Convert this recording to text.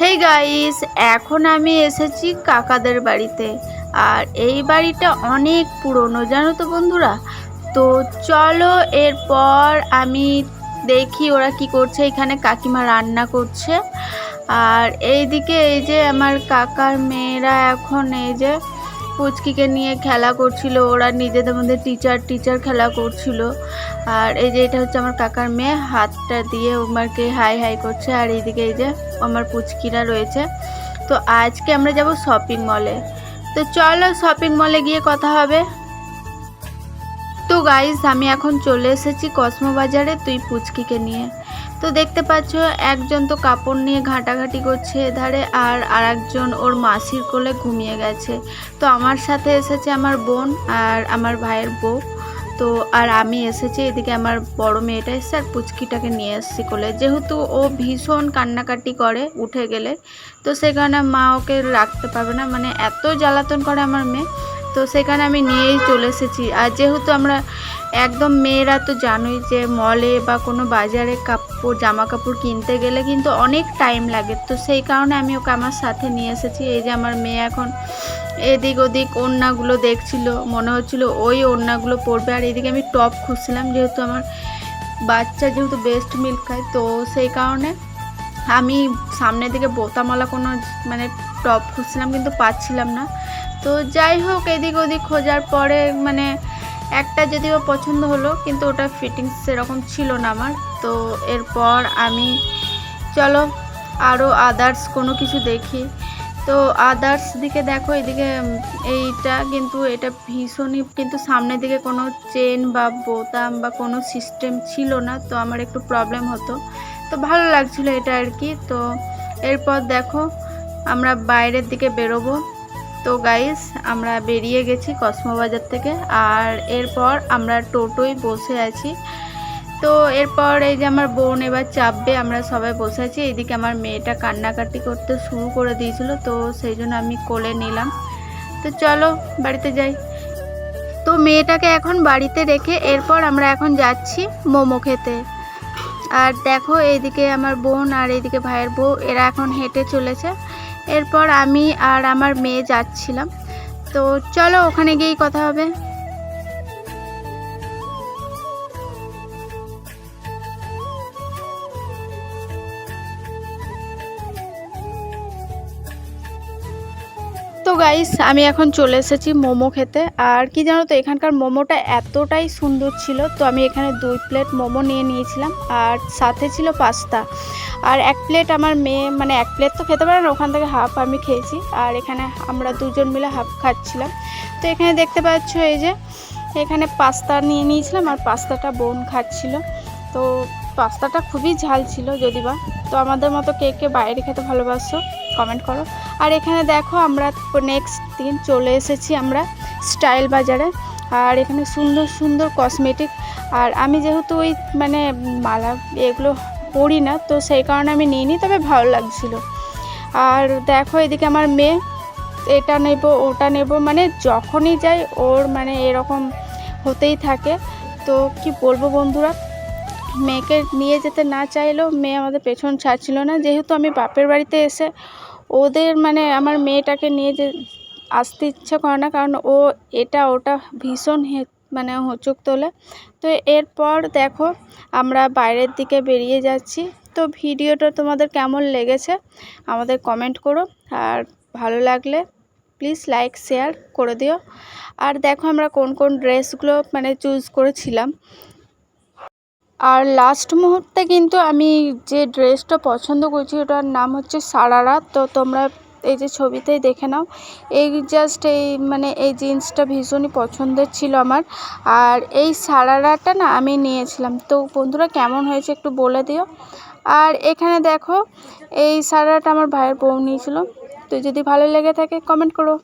Hey guys, এখন আমি এসেছি কাকাদের বাড়িতে। আর এই বাড়িটা অনেক পুরনো, জানো তো বন্ধুরা। তো চলো এরপর আমি দেখি ওরা কি করছে। এখানে কাকিমা রান্না করছে। আর এইদিকে এই যে আমার কাকার মেয়েরা এখন এই যে পুচকিকে নিয়ে খেলা করছিল। ওরা নিজেদের মধ্যে টিচার টিচার খেলা করছিল। আর এই যে এটা হচ্ছে আমার কাকার মেয়ে, হাতটা দিয়ে ওমারকে হাই হাই করছে। আর এইদিকে এই যে আমার পুচকিরা রয়েছে। তো আজকে আমরা যাব শপিং মলে। তো চলো শপিং মলে গিয়ে কথা হবে। তো গাইস, আমি এখন চলে এসেছি কসমো বাজারে তুই পুচকিকে নিয়ে। তো দেখতে পাচ্ছ একজন তো কাপড় নিয়ে ঘাটাঘাটি করছে এধারে, আর আরেকজন ওর মাসির কোলে ঘুমিয়ে গেছে। তো আমার সাথে এসেছে আমার বোন আর আমার ভাইয়ের বউ। তো আর আমি এসেছি এদিকে, আমার বড় মেয়েটা এসেছে আর পুচকিটাকে নিয়ে এসেছি কোলে। যেহেতু ও ভীষণ কান্নাকাটি করে উঠে গেলে, তো সেখানে মা ওকে রাখতে পারবে না, মানে এত জ্বালাতন করে আমার মেয়ে। তো সেখানে আমি নিয়েই চলে এসেছি। আর যেহেতু আমরা একদম মেয়েরা তো জানোই যে মলে বা কোনো বাজারে কাপড় জামা কাপড় কিনতে গেলে কিন্তু অনেক টাইম লাগে। তো সেই কারণে আমি ওকে আমার সাথে নিয়ে এসেছি। এই যে আমার মেয়ে এখন এদিক ওদিক ওড়নাগুলো দেখছিল, মনে হচ্ছিল ওই ওড়নাগুলো পরবে। আর এদিকে আমি টপ খুঁজছিলাম, যেহেতু আমার বাচ্চা যেহেতু বেস্ট মিল্ক খায়, তো সেই কারণে আমি সামনের দিকে বোতামওয়ালা কোনো মানে টপ খুঁজছিলাম, কিন্তু পাচ্ছিলাম না। তো যাই হোক, এদিক ওদিক খোঁজার পরে মানে একটা যদিও পছন্দ হলো, কিন্তু ওটা ফিটিংস সেরকম ছিল না আমার। তো এরপর আমি চলো আরও আদার্স কোনো কিছু দেখি। তো আদার্স দিকে দেখো, এদিকে এইটা কিন্তু এটা ভীষণই, কিন্তু সামনের দিকে কোনো চেন বা বোতাম বা কোনো সিস্টেম ছিল না, তো আমার একটু প্রবলেম হতো। তো ভালো লাগছিল এটা আর কি। তো এরপর দেখো আমরা বাইরের দিকে বেরোবো। তো গাইস, আমরা বেরিয়ে গেছি কসমো বাজার থেকে। আর এরপর আমরা টোটোয় বসে আছি। তো এরপর এই যে আমার বোন এবার চাপবে, আমরা সবাই বসে আছি। এইদিকে আমার মেয়েটা কান্নাকাটি করতে শুরু করে দিয়েছিল, তো সেই জন্য আমি কোলে নিলাম। তো চলো বাড়িতে যাই। তো মেয়েটাকে এখন বাড়িতে রেখে এরপর আমরা এখন যাচ্ছি মোমো খেতে। আর দেখো এইদিকে আমার বোন আর এইদিকে ভাইয়ের বউ, এরা এখন হেঁটে চলেছে। এরপর আমি আর আমার মেয়ে যাচ্ছিলাম। তো চলো ওখানে গিয়েই কথা হবে। তো গাইস, আমি এখন চলে এসেছি মোমো খেতে। আর কি জানো তো, এখানকার মোমোটা এতটাই সুন্দর ছিল, তো আমি এখানে 2 প্লেট মোমো নিয়ে নিয়েছিলাম। আর সাথে ছিল পাস্তা। আর 1 প্লেট আমার মেয়ে, মানে 1 প্লেট তো খেতে পারে না, ওখান থেকে হাফ আমি খেয়েছি। আর এখানে আমরা দুজন মিলে হাফ খাচ্ছিলাম। তো এখানে দেখতে পাচ্ছ এই যে এখানে পাস্তা নিয়ে নিয়েছিলাম, আর পাস্তাটা বোন খাচ্ছিল। তো পাস্তাটা খুবই ঝাল ছিল যদিবা। তো আমাদের মতো কে কে বাইরে খেতে ভালোবাসো কমেন্ট করো। আর এখানে দেখো আমরা নেক্সট দিন চলে এসেছি আমরা স্টাইল বাজারে। আর এখানে সুন্দর সুন্দর কসমেটিক। আর আমি যেহেতু ওই মানে মালা এগুলো পরি না, তো সেই কারণে আমি নিইনি, তবে ভালো লাগছিল। আর দেখো এদিকে আমার মেয়ে এটা নেব ওটা নেব, মানে যখনই যাই ওর মানে এরকম হতেই থাকে। তো কি বলবো বন্ধুরা, মেয়েকে নিয়ে যেতে না চাইলেও মেয়ে আমাদের পেছন ছাড়ছিল না। যেহেতু আমি বাপের বাড়িতে এসে ওদের মানে আমার মেয়েটাকে নিয়ে যে আসতে ইচ্ছে করে না, কারণ ও এটা ওটা ভীষণ মানে হোঁচট তোলে। তো এরপর দেখো আমরা বাইরের দিকে বেরিয়ে যাচ্ছি। তো ভিডিওটা তোমাদের কেমন লেগেছে আমাদের কমেন্ট করো। আর ভালো লাগলে প্লিজ লাইক শেয়ার করে দিও। আর দেখো আমরা কোন কোন ড্রেসগুলো মানে চুজ করেছিলাম। আর লাস্ট মুহূর্তে কিন্তু আমি যে ড্রেসটা পছন্দ করছি ওটার নাম হচ্ছে সারারা। তো তোমরা এই যে ছবিতেই দেখে নাও। এই জাস্ট এই মানে এই জিন্সটা ভীষণই পছন্দের ছিল আমার। আর এই সারারাটা না আমি নিয়েছিলাম। তো বন্ধুরা কেমন হয়েছে একটু বলে দিও। আর এখানে দেখো এই সারারাটা আমার ভাইয়ের বউ নিয়েছিল। তো যদি ভালো লেগে থাকে কমেন্ট করো।